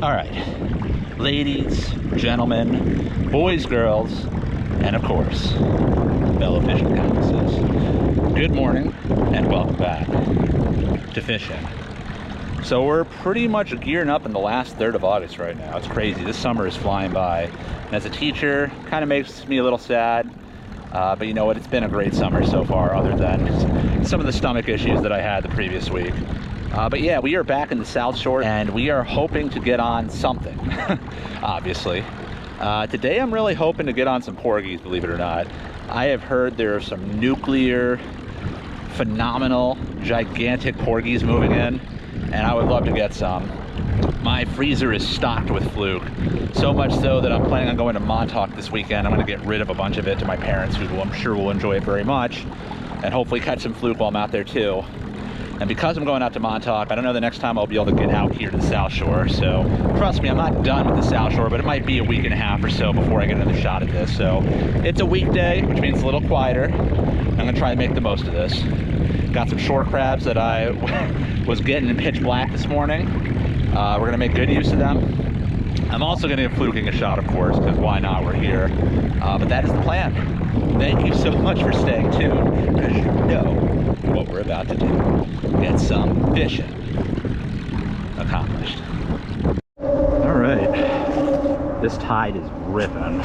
All right, ladies, gentlemen, boys, girls, and of course, fellow fishing compasses. Good morning and welcome back to Fishin'. So we're pretty much gearing up in the last third of August right now. It's crazy. This summer is flying by. And as a teacher, kind of makes me a little sad. But you know what? It's been a great summer so far, other than some of the stomach issues that I had the previous week. But yeah, we are back in the South Shore, and we are hoping to get on something, obviously. Today I'm really hoping to get on some porgies, believe it or not. I have heard there are some nuclear, phenomenal, gigantic porgies moving in, and I would love to get some. My freezer is stocked with fluke, so much so that I'm planning on going to Montauk this weekend. I'm going to get rid of a bunch of it to my parents, who I'm sure will enjoy it very much, and hopefully catch some fluke while I'm out there too. And because I'm going out to Montauk, I don't know the next time I'll be able to get out here to the South Shore. So trust me, I'm not done with the South Shore, but it might be a week and a half or so before I get another shot at this. So it's a weekday, which means a little quieter. I'm gonna try to make the most of this. Got some shore crabs that I was getting in pitch black this morning. We're gonna make good use of them. I'm also gonna give fluking a shot, of course, because why not? We're here. But that is the plan. Thank you so much for staying tuned, because you know what we're about to do. Get some fishing accomplished. All right, this tide is ripping.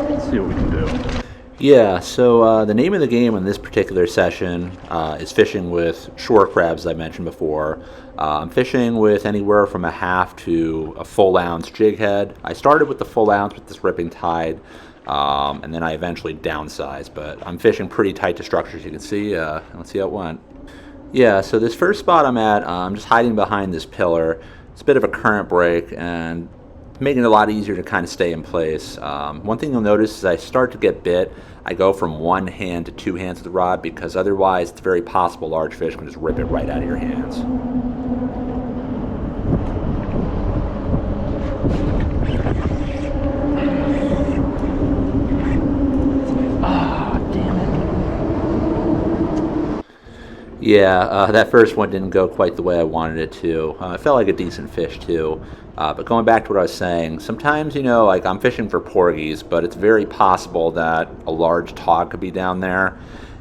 Let's see what we can do. Yeah, so the name of the game in this particular session is fishing with shore crabs, as I mentioned before. I'm fishing with anywhere from a half to a full ounce jig head. I started with the full ounce with this ripping tide, and then I eventually downsized, but I'm fishing pretty tight to structures, you can see. Let's see how it went. Yeah, so this first spot I'm at, I'm just hiding behind this pillar. It's a bit of a current break, and making it a lot easier to kind of stay in place. One thing you'll notice is I start to get bit, I go from one hand to two hands of the rod, because otherwise it's very possible large fish can just rip it right out of your hands. Yeah, that first one didn't go quite the way I wanted it to. It felt like a decent fish too. But going back to what I was saying, sometimes, you know, like I'm fishing for porgies, but it's very possible that a large tog could be down there.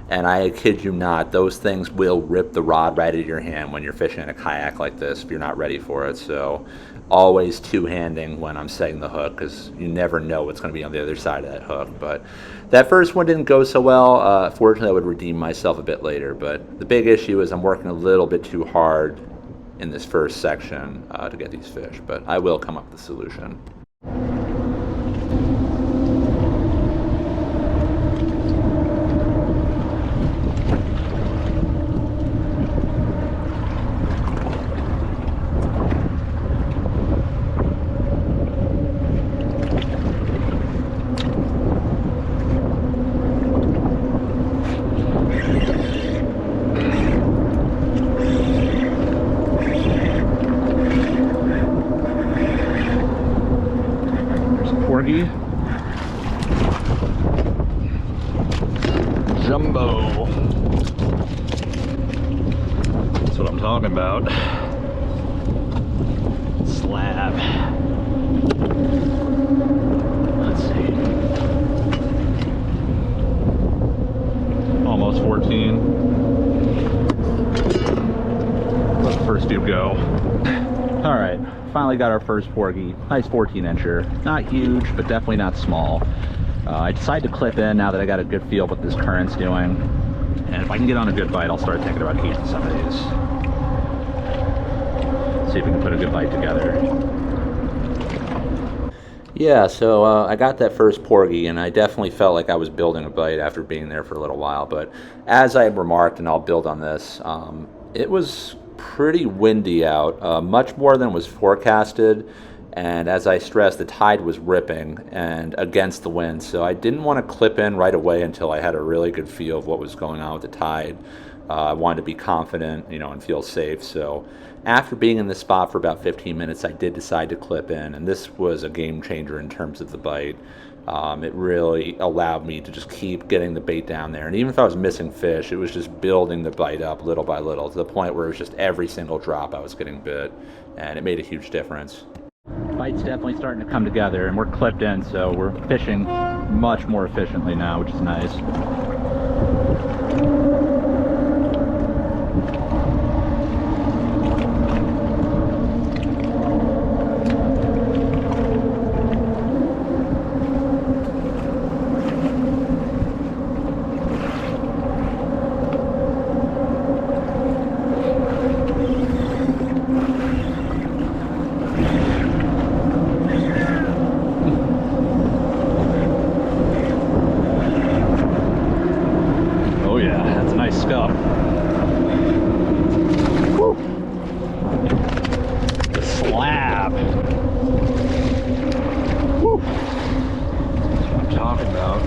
And I kid you not, those things will rip the rod right out of your hand when you're fishing in a kayak like this if you're not ready for it. So always two-handing when I'm setting the hook, because you never know what's going to be on the other side of that hook. But that first one didn't go so well. Fortunately, I would redeem myself a bit later. But the big issue is I'm working a little bit too hard in this first section to get these fish. But I will come up with a solution. Porgy. Jumbo. That's what I'm talking about. Slab. Let's see. Almost 14. Let the first few go. All right. Finally got our first porgy. Nice 14-incher. Not huge, but definitely not small. I decided to clip in now that I got a good feel of what this current's doing. And if I can get on a good bite, I'll start thinking about keeping some of these. See if we can put a good bite together. Yeah, so I got that first porgy, and I definitely felt like I was building a bite after being there for a little while. But as I had remarked, and I'll build on this, it was pretty windy out, much more than was forecasted, and as I stressed, the tide was ripping and against the wind, so I didn't want to clip in right away until I had a really good feel of what was going on with the tide. I wanted to be confident, you know, and feel safe. So after being in this spot for about 15 minutes, I did decide to clip in, and this was a game changer in terms of the bite. It really allowed me to just keep getting the bait down there. And even if I was missing fish, it was just building the bite up little by little to the point where it was just every single drop I was getting bit, and it made a huge difference. Bite's definitely starting to come together, and we're clipped in, so we're fishing much more efficiently now, which is nice. Scup. Woo. The slab. Woo. That's what I'm talking about.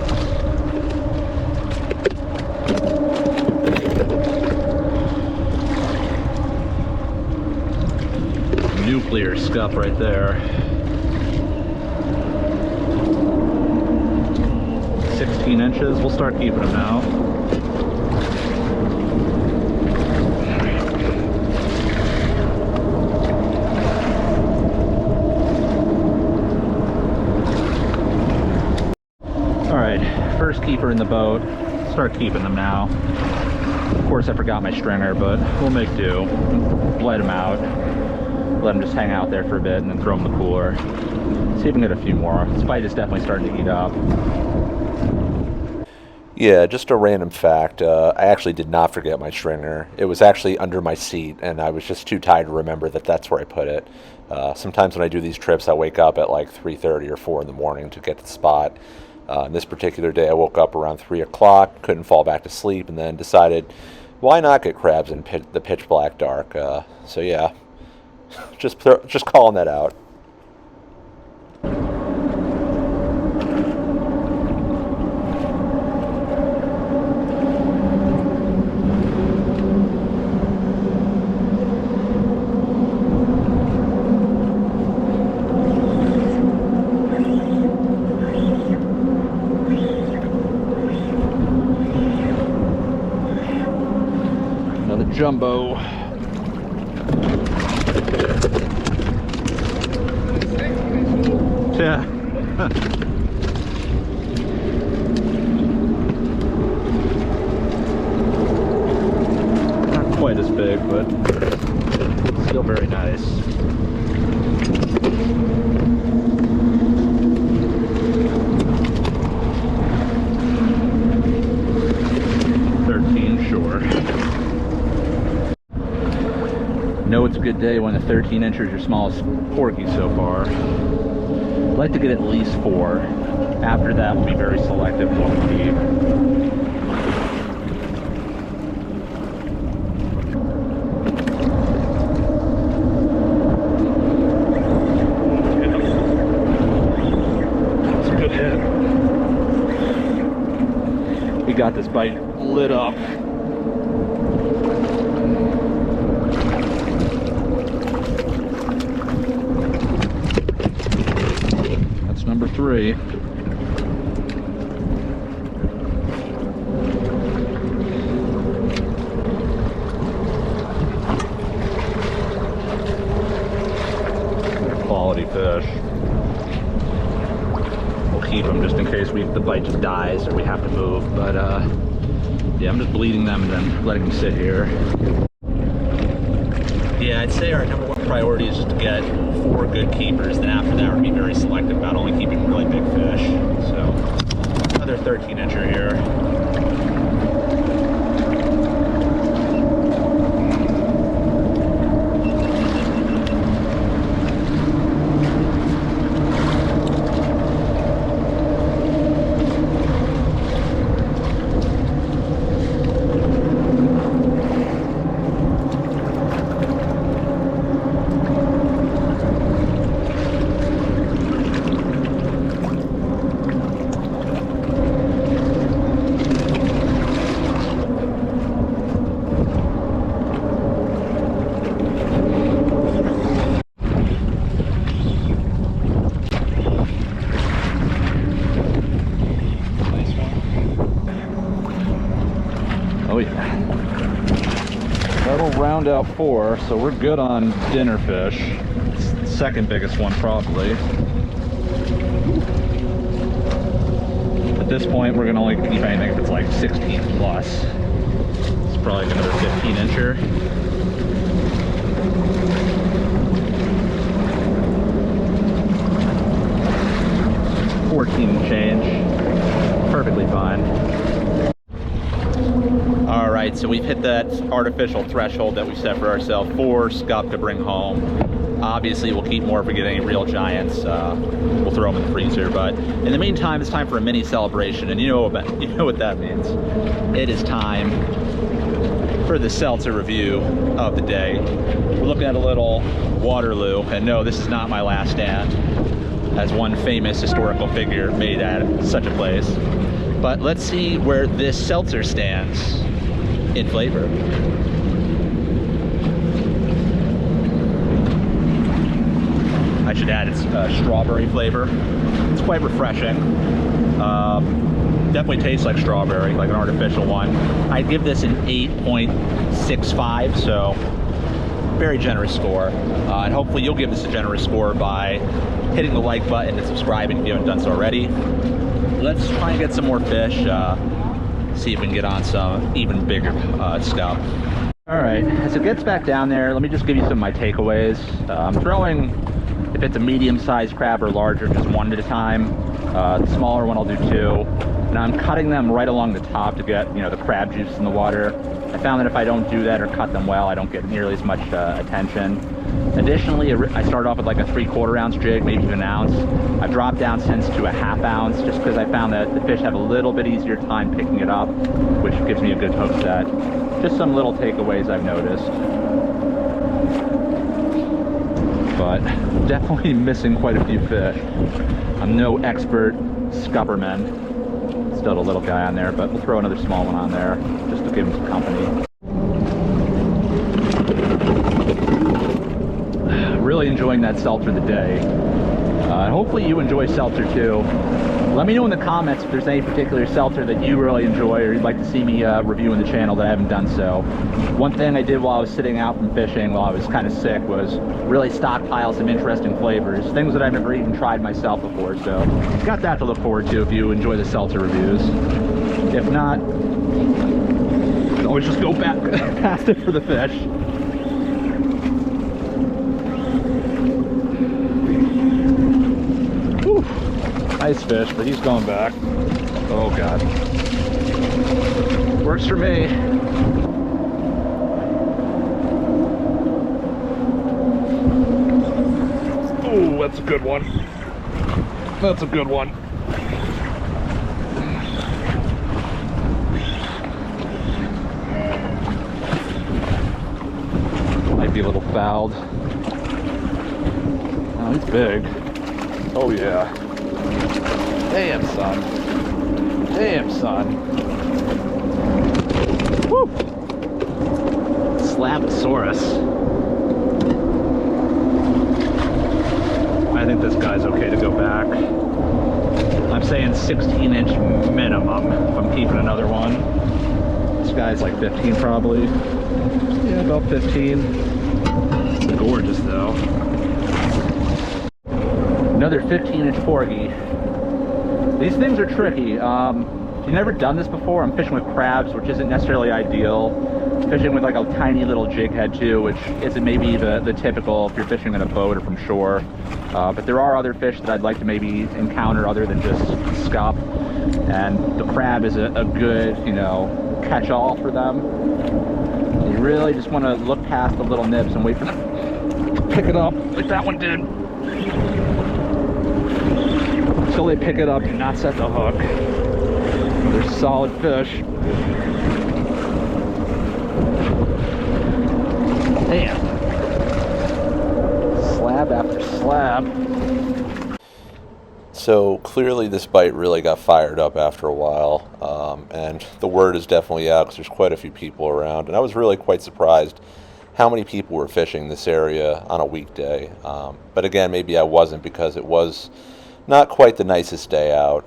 Nuclear scup right there. 16 inches. We'll start keeping them now. First keeper in the boat. Start keeping them now. Of course I forgot my stringer, but we'll make do. Let them out. Let them just hang out there for a bit and then throw them in the cooler. See if we can get a few more. This bite is definitely starting to heat up. Yeah, just a random fact. I actually did not forget my stringer. It was actually under my seat, and I was just too tired to remember that that's where I put it. Sometimes when I do these trips, I wake up at like 3:30 or 4 in the morning to get to the spot. This particular day, I woke up around 3 o'clock, couldn't fall back to sleep, and then decided, why not get crabs in the pitch black dark? So yeah, just calling that out. Jumbo. Yeah. Not quite as big, but still very nice. Know it's a good day when the 13 incher is your smallest porgy so far. I'd like to get at least 4. After that, we'll be very selective in what we keep. That's a good hit. We got this bite lit up. Number 3. Quality fish. We'll keep them just in case the bite just dies or we have to move. But yeah, I'm just bleeding them and then letting them sit here. Yeah, I'd say our number 1 priority is just to get 4 good keepers. Then after that, we're going to be very selective about only keeping really big fish. So, another 13 incher here. found out 4, so we're good on dinner fish. It's the second biggest one probably. At this point, we're gonna only keep anything if it's like 16 plus. It's probably another 15-incher. 14 and change. Perfectly fine. All right, so we've hit that artificial threshold that we set for ourselves, 4 scup to bring home. Obviously, we'll keep more if we get any real giants. We'll throw them in the freezer. But in the meantime, it's time for a mini celebration, and you know what that means. It is time for the seltzer review of the day. We're looking at a little Waterloo, and no, this is not my last stand, as one famous historical figure made at such a place. But let's see where this seltzer stands in flavor. I should add it's strawberry flavor. It's quite refreshing. Definitely tastes like strawberry, like an artificial one. I'd give this an 8.65, so very generous score. And hopefully you'll give this a generous score by hitting the like button and subscribing if you haven't done so already. Let's try and get some more fish. See if we can get on some even bigger scup. All right, as it gets back down there, let me just give you some of my takeaways. I'm throwing, if it's a medium-sized crab or larger, just 1 at a time. The smaller one I'll do 2. And I'm cutting them right along the top to get, the crab juice in the water. I found that if I don't do that or cut them well, I don't get nearly as much attention. Additionally, I started off with like a 3/4 ounce jig, maybe even an ounce. I've dropped down since to a 1/2 ounce just because I found that the fish have a little bit easier time picking it up, which gives me a good hook set. Just some little takeaways I've noticed. But definitely missing quite a few fish. I'm no expert scupperman. Still a little guy on there, but we'll throw another small one on there just to give him some company. Really enjoying that seltzer today. Hopefully you enjoy seltzer too. Let me know in the comments if there's any particular seltzer that you really enjoy or you'd like to see me review in the channel that I haven't done so. One thing I did while I was sitting out from fishing while I was kind of sick was really stockpile some interesting flavors, things that I've never even tried myself before, so got that to look forward to if you enjoy the seltzer reviews. If not, you can always just go back past it for the fish. Whew. Nice fish, but he's going back. Oh God. Works for me. Ooh, that's a good one. That's a good one. Might be a little fouled. Oh, he's big. Oh yeah. Damn, son. Damn, son. Woo! Slabosaurus. I think this guy's okay to go back. I'm saying 16-inch minimum if I'm keeping another one. This guy's like 15 probably. Yeah, about 15. Gorgeous though. Another 15-inch porgy. These things are tricky. If you've never done this before, I'm fishing with crabs, which isn't necessarily ideal. Fishing with like a tiny little jig head too, which isn't maybe the typical if you're fishing in a boat or from shore. But there are other fish that I'd like to maybe encounter other than just scup. And the crab is a good, catch-all for them. You really just want to look past the little nibs and wait for them to pick it up like that one did. Until they pick it up, do not set the hook. They're solid fish. Damn. Slab after slab. So clearly this bite really got fired up after a while, and the word is definitely out because there's quite a few people around, and I was really quite surprised how many people were fishing this area on a weekday. But again, maybe I wasn't because it was not quite the nicest day out,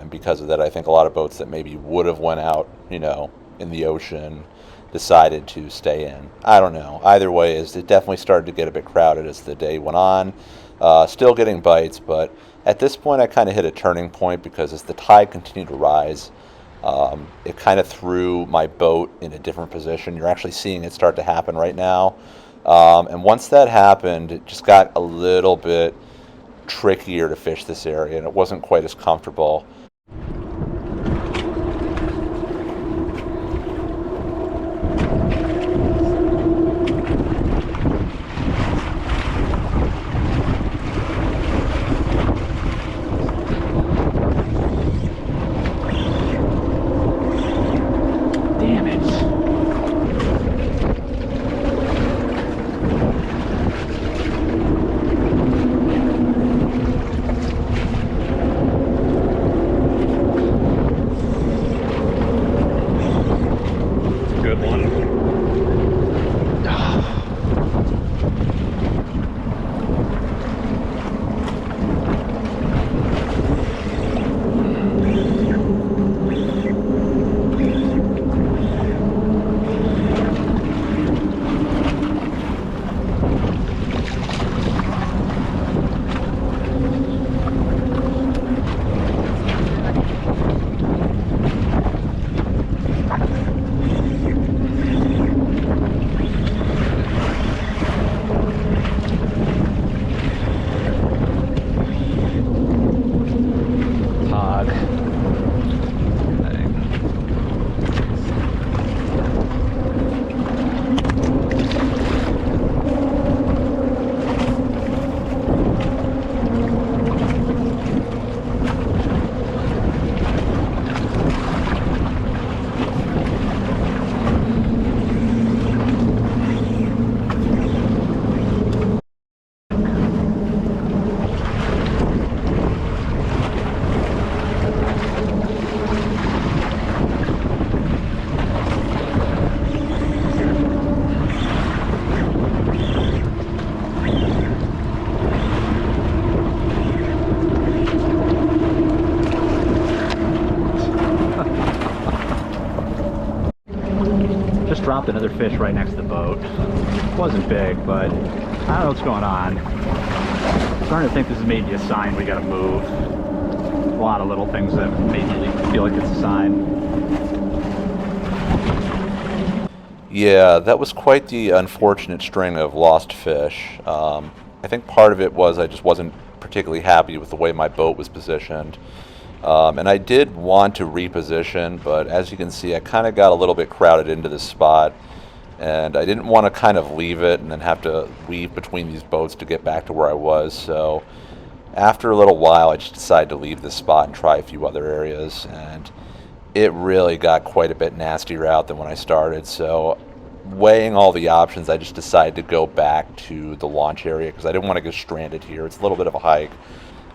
and because of that I think a lot of boats that maybe would have went out, in the ocean decided to stay in. I don't know. Either way, it definitely started to get a bit crowded as the day went on. Still getting bites, but at this point I kind of hit a turning point because as the tide continued to rise, it kind of threw my boat in a different position. You're actually seeing it start to happen right now. And once that happened, it just got a little bit trickier to fish this area, and it wasn't quite as comfortable. Dropped another fish right next to the boat. Wasn't big, but I don't know what's going on. I'm starting to think this is maybe a sign we gotta move. A lot of little things that made me feel like it's a sign. Yeah, that was quite the unfortunate string of lost fish. I think part of it was I just wasn't particularly happy with the way my boat was positioned. And I did want to reposition, but as you can see, I kind of got a little bit crowded into this spot, and I didn't want to kind of leave it and then have to weave between these boats to get back to where I was. So after a little while, I just decided to leave this spot and try a few other areas, and it really got quite a bit nastier out than when I started. So weighing all the options, I just decided to go back to the launch area because I didn't want to get stranded here. It's a little bit of a hike.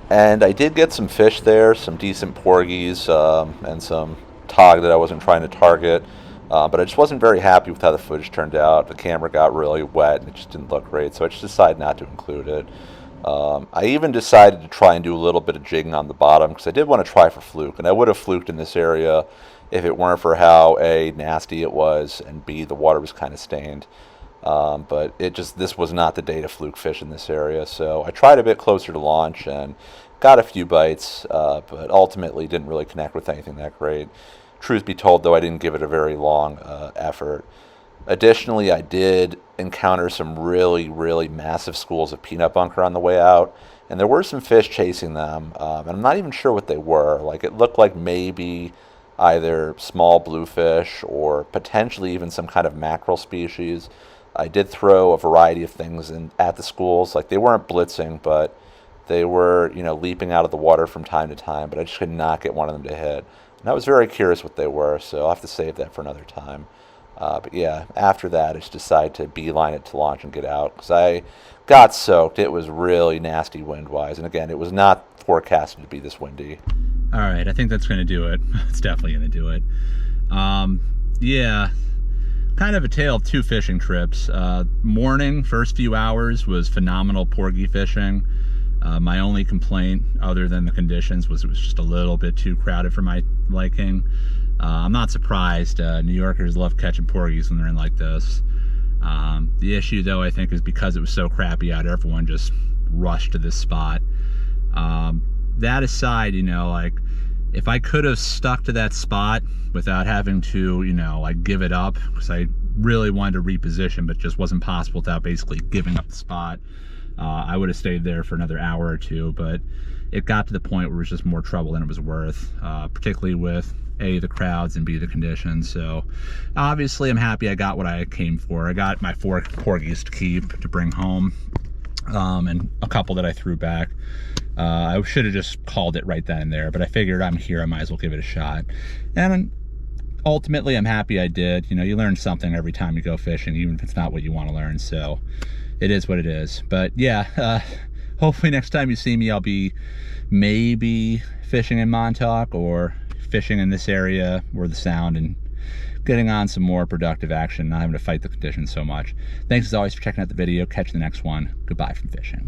And I did get some fish there, some decent porgies, and some tog that I wasn't trying to target. But I just wasn't very happy with how the footage turned out. The camera got really wet and it just didn't look great, so I just decided not to include it. I even decided to try and do a little bit of jigging on the bottom because I did want to try for fluke, and I would have fluked in this area if it weren't for how A, nasty it was, and B, the water was kind of stained. But this was not the day to fluke fish in this area, so I tried a bit closer to launch and got a few bites, but ultimately didn't really connect with anything that great. Truth be told, though, I didn't give it a very long effort. Additionally, I did encounter some really, really massive schools of peanut bunker on the way out, and there were some fish chasing them, and I'm not even sure what they were. Like, it looked like maybe either small bluefish or potentially even some kind of mackerel species. I did throw a variety of things at the schools. Like, they weren't blitzing, but they were, leaping out of the water from time to time, but I just could not get one of them to hit. And I was very curious what they were, so I'll have to save that for another time. But yeah, after that, I just decided to beeline it to launch and get out, because I got soaked. It was really nasty wind-wise, and again, it was not forecasted to be this windy. All right, I think that's going to do it. It's definitely going to do it. Yeah, kind of a tale of two fishing trips. Morning, first few hours was phenomenal porgy fishing. My only complaint, other than the conditions, was it was just a little bit too crowded for my liking. I'm not surprised. New Yorkers love catching porgies when they're in like this. The issue though, I think, is because it was so crappy out, everyone just rushed to this spot. That aside, you know, like, if I could have stuck to that spot without having to, you know, like, give it up, because I really wanted to reposition, but just wasn't possible without basically giving up the spot, I would have stayed there for another hour or two. But it got to the point where it was just more trouble than it was worth, particularly with A, the crowds, and B, the conditions. So obviously I'm happy I got what I came for. I got my 4 porgies to keep, to bring home, and a couple that I threw back. I should have just called it right then and there, but I figured I'm here, I might as well give it a shot. And ultimately I'm happy I did. You know, you learn something every time you go fishing, even if it's not what you want to learn. So it is what it is. But yeah, hopefully next time you see me, I'll be maybe fishing in Montauk or fishing in this area or the Sound, and getting on some more productive action, not having to fight the conditions so much. Thanks as always for checking out the video. Catch you in the next one. Goodbye from fishing.